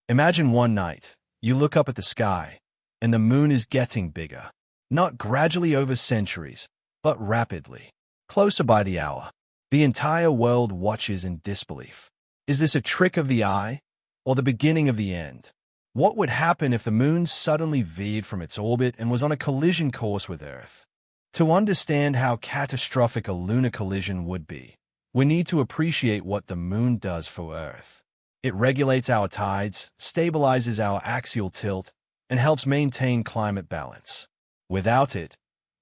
Imagine one night, you look up at the sky, and the moon is getting bigger. Not gradually over centuries, but rapidly. Closer by the hour. The entire world watches in disbelief. Is this a trick of the eye, or the beginning of the end? What would happen if the moon suddenly veered from its orbit and was on a collision course with Earth? To understand how catastrophic a lunar collision would be, we need to appreciate what the moon does for Earth. It regulates our tides, stabilizes our axial tilt, and helps maintain climate balance. Without it,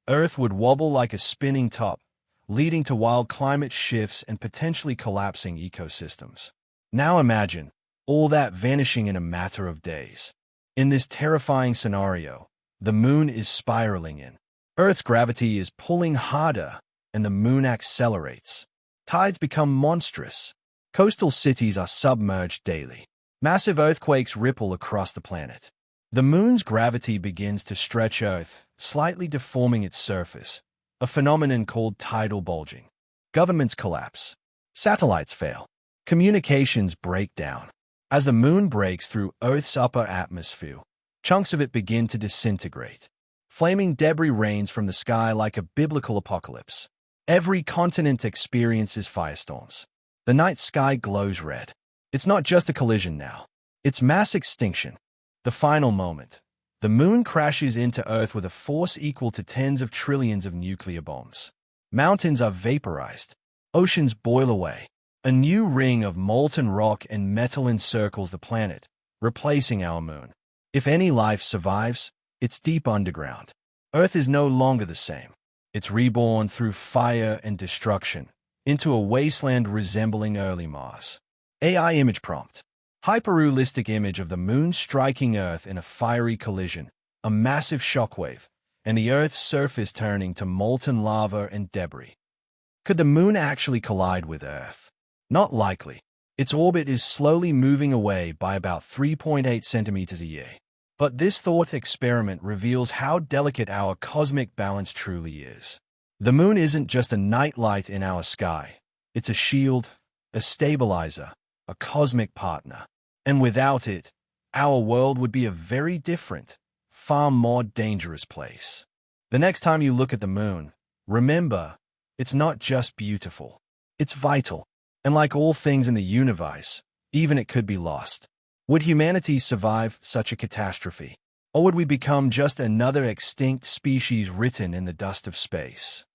Earth would wobble like a spinning top, leading to wild climate shifts and potentially collapsing ecosystems. Now imagine all that vanishing in a matter of days. In this terrifying scenario, the moon is spiraling in. Earth's gravity is pulling harder, and the moon accelerates. Tides become monstrous. Coastal cities are submerged daily. Massive earthquakes ripple across the planet. The moon's gravity begins to stretch Earth, slightly deforming its surface, a phenomenon called tidal bulging. Governments collapse. Satellites fail. Communications break down. As the moon breaks through Earth's upper atmosphere, chunks of it begin to disintegrate. Flaming debris rains from the sky like a biblical apocalypse. Every continent experiences firestorms. The night sky glows red. It's not just a collision now. It's mass extinction. The final moment. The moon crashes into Earth with a force equal to tens of trillions of nuclear bombs. Mountains are vaporized. Oceans boil away. A new ring of molten rock and metal encircles the planet, replacing our moon. If any life survives, it's deep underground. Earth is no longer the same. It's reborn through fire and destruction, into a wasteland resembling early Mars. AI image prompt. Hyperrealistic image of the moon striking Earth in a fiery collision, a massive shockwave, and the Earth's surface turning to molten lava and debris. Could the moon actually collide with Earth? Not likely. Its orbit is slowly moving away by about 3.8 centimeters a year. But this thought experiment reveals how delicate our cosmic balance truly is. The moon isn't just a nightlight in our sky. It's a shield, a stabilizer, a cosmic partner. And without it, our world would be a very different, far more dangerous place. The next time you look at the moon, remember, it's not just beautiful. It's vital. And like all things in the universe, even it could be lost. Would humanity survive such a catastrophe? Or would we become just another extinct species written in the dust of space?